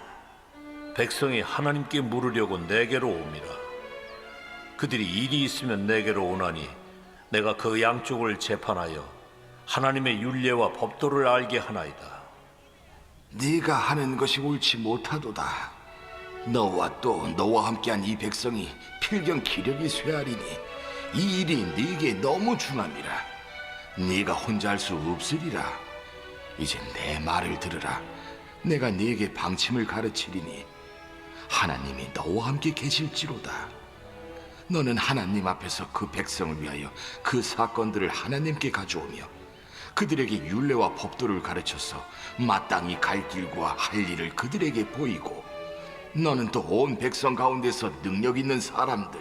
백성이 하나님께 물으려고 내게로 옵니다. 그들이 일이 있으면 내게로 오나니 내가 그 양쪽을 재판하여 하나님의 율례와 법도를 알게 하나이다. 네가 하는 것이 옳지 못하도다. 너와 또 너와 함께한 이 백성이 필경 기력이 쇠하리니 이 일이 네게 너무 중함이라. 네가 혼자 할 수 없으리라. 이제 내 말을 들으라. 내가 네게 방침을 가르치리니 하나님이 너와 함께 계실지로다. 너는 하나님 앞에서 그 백성을 위하여 그 사건들을 하나님께 가져오며 그들에게 율례와 법도를 가르쳐서 마땅히 갈 길과 할 일을 그들에게 보이고 너는 또 온 백성 가운데서 능력 있는 사람들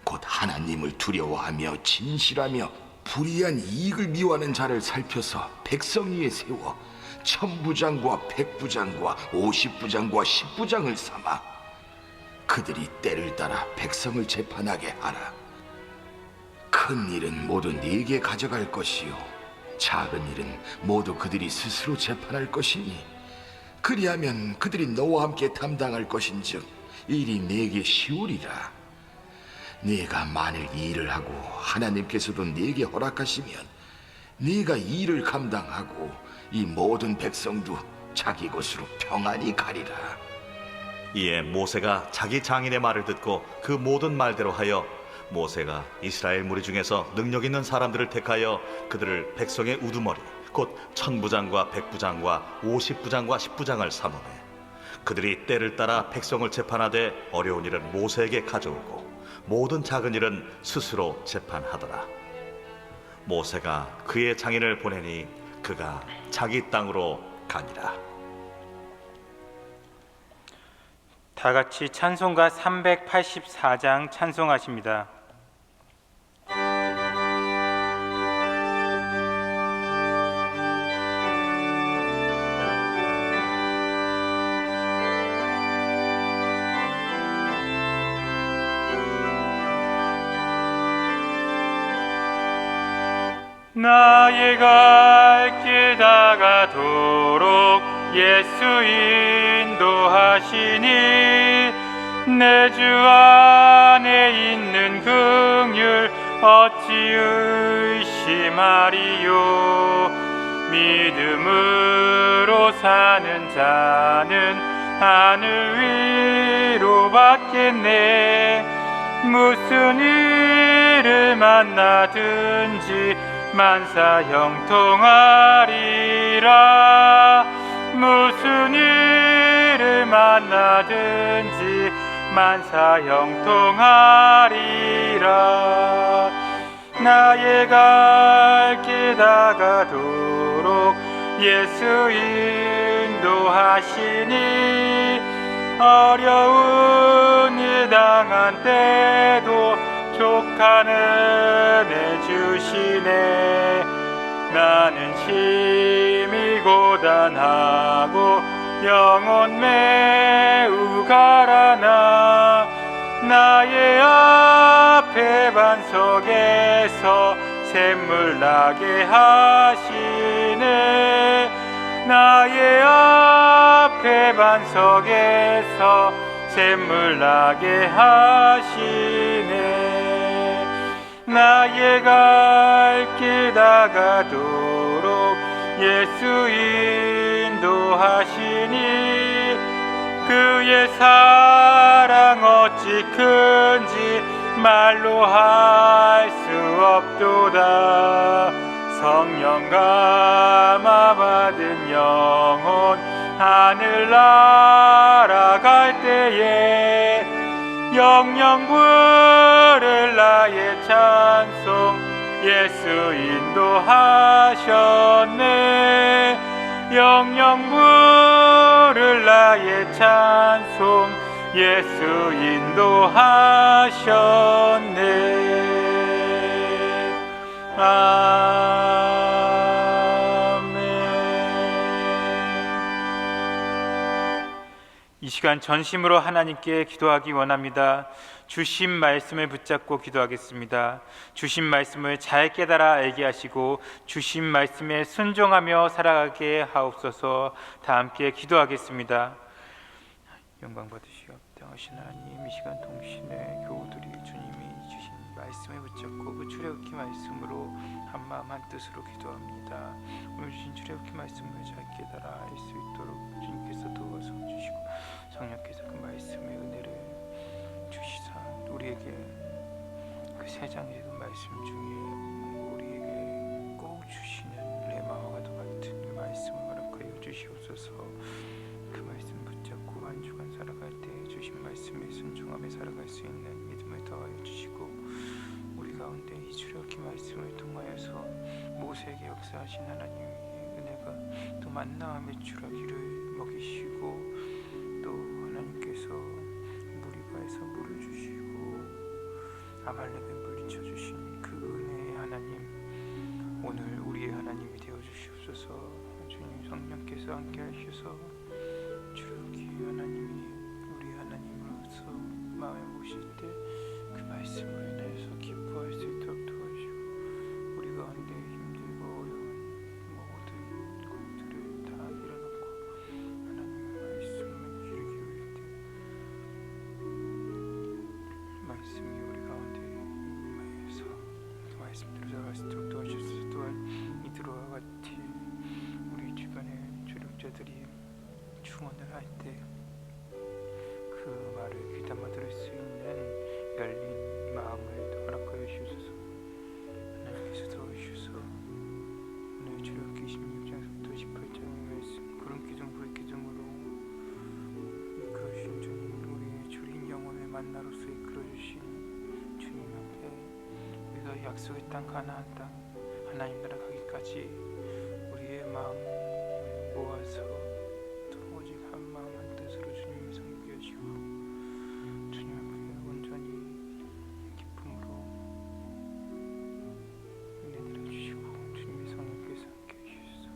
곧 하나님을 두려워하며 진실하며 불의한 이익을 미워하는 자를 살펴서 백성 위에 세워 1000부장과 100부장과 50부장과 10부장을 삼아 그들이 때를 따라 백성을 재판하게 하라. 큰 일은 모두 네게 가져갈 것이요 작은 일은 모두 그들이 스스로 재판할 것이니 그리하면 그들이 너와 함께 담당할 것인즉 일이 네게 쉬우리라. 네가 만일 이 일을 하고 하나님께서도 네게 허락하시면 네가 이 일을 감당하고 이 모든 백성도 자기 곳으로 평안히 가리라. 이에 모세가 자기 장인의 말을 듣고 그 모든 말대로 하여 모세가 이스라엘 무리 중에서 능력 있는 사람들을 택하여 그들을 백성의 우두머리 곧 1000부장과 100부장과 50부장과 10부장을 삼으매 그들이 때를 따라 백성을 재판하되 어려운 일은 모세에게 가져오고 모든 작은 일은 스스로 재판하더라. 모세가 그의 장인을 보내니 그가 자기 땅으로 가니라. 다 같이 찬송가 384장 찬송하십니다. 나의 갈 길 다가도록 예수 인도하시니 내 주 안에 있는 긍휼 어찌 의심하리요. 믿음으로 사는 자는 하늘 위로 받겠네. 무슨 일을 만나든지 만사 형통하리라. 무슨 일을 만나든지 만사 형통하리라. 나의 갈 길 다가도록 예수 인도하시니 어려운 일 당한 때도 족한 은혜 주시네. 나는 심히 고단하고 영혼 매우 가라나 나의 앞에 반석에서 샘물 나게 하시네. 나의 앞에 반석에서 샘물 나게 하시네. 나의 갈 길 다가도록 예수 인도하시니 그의 사랑 어찌 큰지 말로 할 수 없도다. 성령 감화 받은 영혼 하늘 날아갈 영영 부를 나의 찬송 예수 인도하셨네. 영영 부를 나의 찬송 예수 인도하셨네. 아멘. 이 시간 전심으로 하나님께 기도하기 원합니다. 주신 말씀을 붙잡고 기도하겠습니다. 주신 말씀을 잘 깨달아 알게 하시고 주신 말씀에 순종하며 살아가게 하옵소서. 다 함께 기도하겠습니다. 영광 받으시고 합당하신 하나님, 이 시간 동신에 교우들이 주님이 주신 말씀을 붙잡고 그 출애굽기 말씀으로 한마음 한뜻으로 기도합니다. 오늘 주신 출애굽기 말씀을 잘 깨달아 알 수 있도록 주님께서 도와서 주시고 성령께서 그 말씀의 은혜를 주시사 우리에게 그 세 장의 그 말씀 중에 우리에게 꼭 주시는 레마와 같은 그 말씀을 허락하여 주시옵소서. 그 말씀 붙잡고 한 주간 살아갈 때 주신 말씀에 순종하며 살아갈 수 있는 믿음을 더하여 주시고 우리 가운데 이 출애굽기 말씀을 통하여서 모세에게 역사하신 하나님의 은혜가 또 만나와 메추라기를 먹이시고 또 하나님께서 무리가에서 물을 주시고 아말렉을 물리쳐 주신 그 은혜의 하나님, 오늘 우리의 하나님이 되어 주시옵소서. 주님 성령께서 함께 하셔서 출애굽기 하나님이 우리 하나님으로서 마음에 오실 때 그 말씀으로 인하여서 기뻐할 수 있도록 도와주시고 우리 가운데 힘들고 어려운 모든 것들을 다 밀어놓고 하나님의 말씀을 귀를 기울일 때 말씀이 우리 가운데 임하여서 그 말씀대로 살아갈 수 있도록 도와주셔서 또한 이들과 같이 우리 주변의 조력자들이 충원을 할 때 그 말을 귀담아 들을 수 있는 열린 마음을 허락하여 주셔서 하나님께서 도와주셔서 오늘 출애굽기 16장부터 18장의 말씀 구름 기둥 불 기둥으로 이끌어주신 주님, 우리의 주린 영혼을 만나로서 이끌어주신 주님 앞에 우리가 약속의 땅 가나안 땅 하나님 나라 가기까지 우리의 마음 모아서 또 오직 한 마음 한 뜻으로 주님을 섬기게 하시고 주님 앞에 온전히 기쁨으로 은혜 내려주시고 주님의 성령께서 함께 해주셔서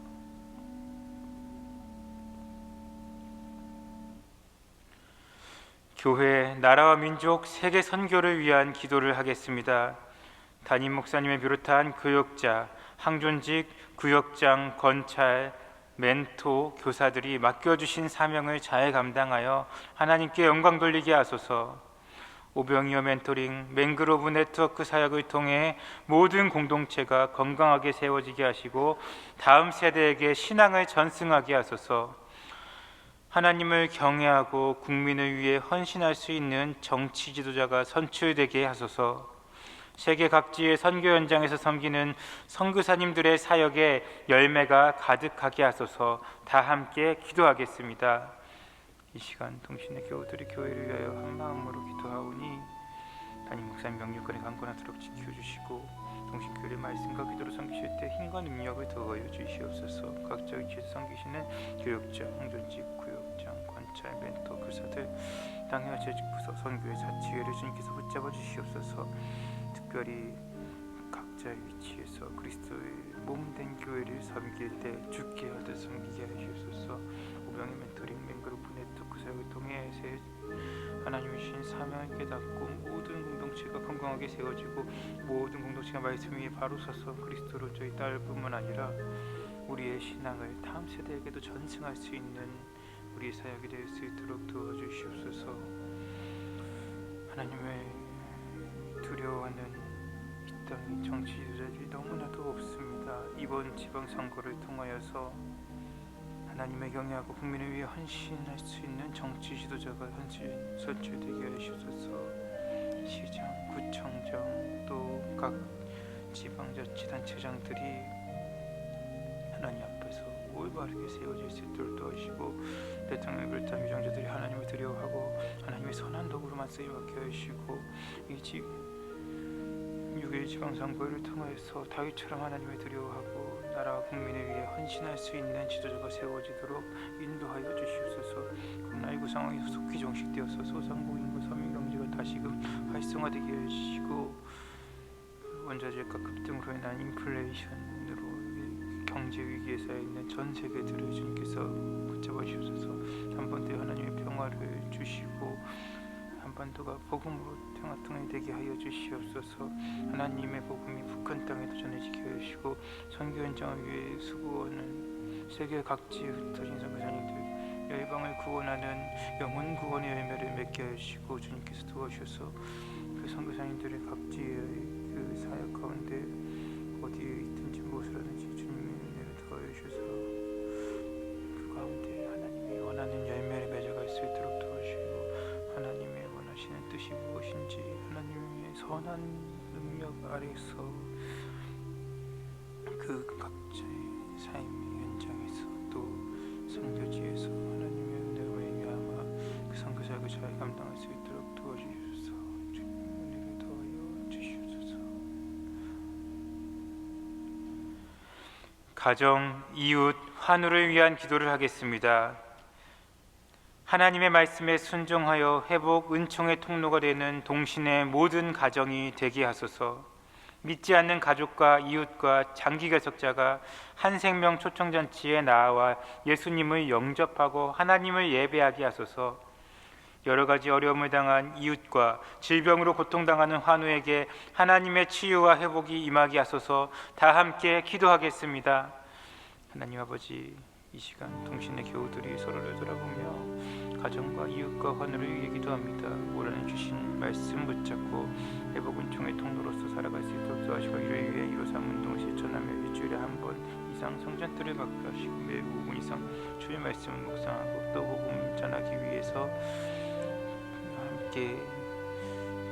교회, 나라와 민족, 세계 선교를 위한 기도를 하겠습니다. 담임 목사님을 비롯한 교역자, 항존직, 구역장, 건찰, 멘토, 교사들이 맡겨주신 사명을 잘 감당하여 하나님께 영광 돌리게 하소서. 오병이어 멘토링, 맹그로브 네트워크 사역을 통해 모든 공동체가 건강하게 세워지게 하시고 다음 세대에게 신앙을 전승하게 하소서. 하나님을 경외하고 국민을 위해 헌신할 수 있는 정치 지도자가 선출되게 하소서. 세계 각지의 선교 현장에서 섬기는 선교사님들의 사역에 열매가 가득하게 하소서. 다 함께 기도하겠습니다. 이 시간 동신의 교우들이 교회를 위하여 한 마음으로 기도하오니 담임 목사님 명령권에 강건하도록 지켜주시고 동신교회의 말씀과 기도로 섬기실 때 힘과 능력을 더하여 주시옵소서. 각자 위치에서 섬기시는 교역자, 항존직, 구역장, 관찰, 멘토, 교사들, 당회와 재직부서, 선교회 자치회를 주님께서 붙잡아 주시옵소서. 특별히 각자의 위치에서 그리스도의 몸된 교회를 섬길 때 주께 하듯 섬기게 하시옵소서. 오병의 멘토링, 맹그룹 네트워크 사역을 통해 하나님이 주신 사명을 깨닫고 모든 공동체가 건강하게 세워지고 모든 공동체가 말씀 위에 바로 서서 그리스도로 저희 딸뿐만 아니라 우리의 신앙을 다음 세대에게도 전승할 수 있는 우리의 사역이 될 수 있도록 도와주시옵소서. 하나님을 두려워하는 이 땅의 정치 지도자들이 너무나도 없습니다. 이번 지방선거를 통하여서 하나님을 경외하고 국민을 위해 헌신할 수 있는 정치 지도자가 선출되게 하시옵소서. 시장, 구청장, 또 각 지방자치단체장들이 하나님 앞에서 올바르게 세워질 수 있도록 도와주시고 대통령을 비롯한 위정자들이 하나님을 두려워하고 하나님의 선한 도구로만 쓰임받게 하시고 이 6일 지방선거를 통해서 다윗처럼 하나님을 두려워하고 나라와 국민을 위해 헌신할 수 있는 지도자가 세워지도록 인도하여 주시옵소서. 코로나19 상황이 속히 종식되어서 소상공인과 서민경제가 다시금 활성화되게 하시고 원자재가 급등으로 인한 인플레이션으로 경제 위기에 쌓여 있는 전 세계들을 주님께서 붙잡아 주셔서 한반도에 하나님의 평화를 주시고 한반도가 복음으로 평화통이 되게 하여 주시옵소서. 하나님의 복음이 북한 땅에도 전해지게 하시고 선교 현장을 위해 수고하는 세계 각지에 흩어진 선교사님들 열방을 구원하는 영혼 구원의 열매를 맺게 하시고 주님께서 도와주셔서 그 선교사님들의 각지의 그 사역 가운데 어디에 있든지 무엇을 하든지 주님의 은혜를 도와주셔서 그 가운데 하나님이 원하는 열매를 맺어갈 수 있도록 도와주시고 하나님의 원하시는 뜻이 무엇인지 하나님의 선한 능력 아래서 그 각자의 삶의 현장에서 또 선교지에서 하나님의 은혜로 말미암아 그 선교사역을 잘 감당할 수 있도록 도와주셔서 주님의 은혜를 더하여 주시옵소서. 가정, 이웃, 환우를 위한 기도를 하겠습니다. 하나님의 말씀에 순종하여 회복, 은총의 통로가 되는 동신의 모든 가정이 되게 하소서. 믿지 않는 가족과 이웃과 장기 결석자가 한 생명 초청잔치에 나와 예수님을 영접하고 하나님을 예배하게 하소서. 여러 가지 어려움을 당한 이웃과 질병으로 고통당하는 환우에게 하나님의 치유와 회복이 임하게 하소서. 다 함께 기도하겠습니다. 하나님 아버지, 이 시간 동신의 교우들이 서로를 돌아보며 가정과 이웃과 환우를 위해 기도합니다. 오라는 주신 말씀 붙잡고 회복 은총의 통로로서 살아갈 수 있도록 도와주시고 이를 위해 153 운동을 실천하며 일주일에 한 번 이상 성전들을 각하시고 매일 5분 이상 주의 말씀을 묵상하고 또 복음 전하기 위해서 함께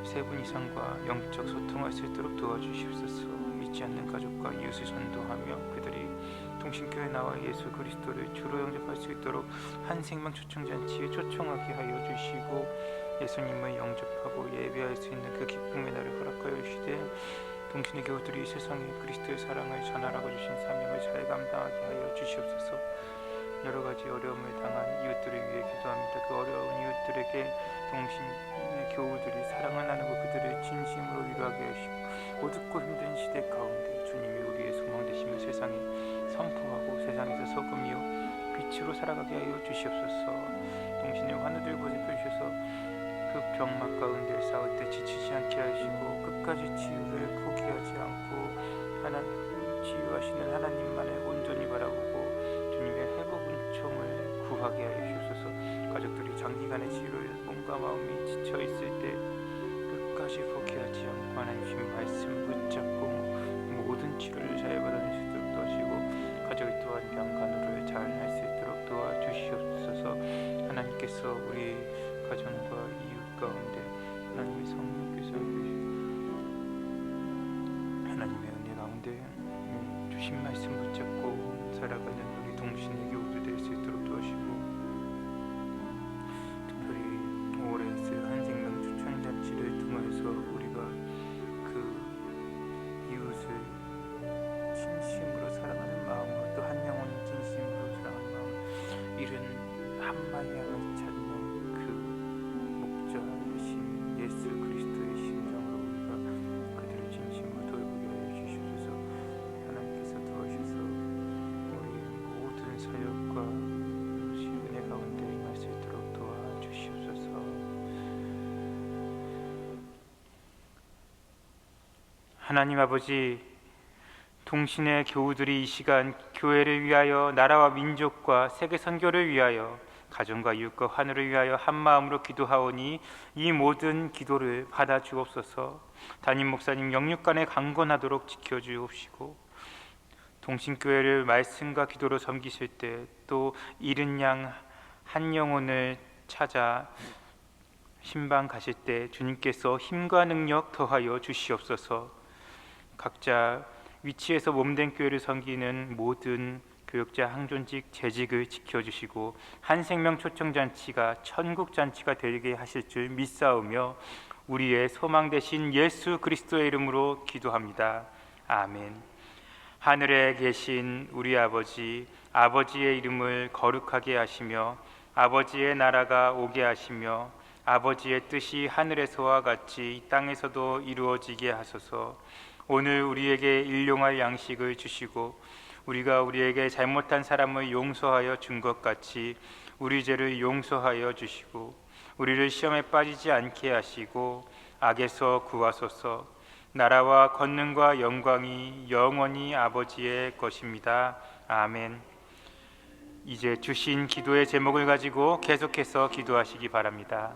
3분 이상과 영적 소통할 수 있도록 도와주시옵소서. 믿지 않는 가족과 이웃을 전도하며 그들이 통신교회 나와 예수 그리스도를 주로 영접할 수 있도록 한 생명 초청잔치에 초청하게 하여 주시고 예수님을 영접하고 예배할 수 있는 그 기쁨의 날을 허락하여 주시되 동신의 교우들이 세상에 그리스도의 사랑을 전하라고 주신 사명을 잘 감당하게 하여 주시옵소서. 여러 가지 어려움을 당한 이웃들을 위해 기도합니다. 그 어려운 이웃들에게 동신의 교우들이 사랑을 나누고 그들을 진심으로 위로하게 하시고 어둡고 힘든 시대 가운데 주님이 우리의 소망 되시며 세상에 선포하고 세상에서 소금이요 빛으로 살아가게 하여 주시옵소서. 동신의 환우들 보살펴 주셔서 그 병막 가운데 싸울 때 지치지 않게 하시고 끝까지 치유를 포기하지 않고 치유하시는 하나님만을 온전히 바라보고 주님의 회복 은총을 구하게 하여 주셔서 가족들이 장기간의 치료에 몸과 마음이 지쳐 있을 때 끝까지 포기하지 않고 하나님 주신 말씀 붙잡고 모든 치료를 잘 받아낼 수 있도록 도와주시고 가족이 또한 병간호를 잘 할 수 있도록 도와주시옵소서. 하나님께서 우리 가정과 이웃 가운데 하나님의 성령께서 하나님의 은혜 가운데 주신 말씀 붙잡고 살아가는 우리 동신의 교우들 될 수 있도록 도와주시고 특별히 5월에 있을 한 생명 초청잔치를 통해서 우리가 그 이웃을 진심으로 사랑하는 마음으로 또 한 영혼을 진심으로 사랑하는 마음 이른 한 마리 양을 찾는 그 목자이신 예수 그리스도의 심정으로 우리가 그들을 진심으로 돌보게 하여 주시옵소서. 하나님께서 도와주셔서 우리의 모든 사역과 은혜 가운데 임할 수 있도록 도와주시옵소서. 하나님 아버지, 동신의 교우들이 이 시간 교회를 위하여 나라와 민족과 세계 선교를 위하여 가정과 이웃과 환우를 위하여 한 마음으로 기도하오니 이 모든 기도를 받아 주옵소서. 담임 목사님 영육간에 강건하도록 지켜주옵시고 동신교회를 말씀과 기도로 섬기실 때 또 잃은 양 한 영혼을 찾아 신방 가실 때 주님께서 힘과 능력 더하여 주시옵소서. 각자 위치에서 몸된 교회를 섬기는 모든 교육자 항존직 재직을 지켜주시고 한 생명 초청잔치가 천국잔치가 되게 하실 줄 믿사오며 우리의 소망 되신 예수 그리스도의 이름으로 기도합니다. 아멘. 하늘에 계신 우리 아버지, 아버지의 이름을 거룩하게 하시며 아버지의 나라가 오게 하시며 아버지의 뜻이 하늘에서와 같이 이 땅에서도 이루어지게 하소서. 오늘 우리에게 일용할 양식을 주시고 우리가 우리에게 잘못한 사람을 용서하여 준 것 같이 우리 죄를 용서하여 주시고 우리를 시험에 빠지지 않게 하시고 악에서 구하소서. 나라와 권능과 영광이 영원히 아버지의 것입니다. 아멘. 이제 주신 기도의 제목을 가지고 계속해서 기도하시기 바랍니다.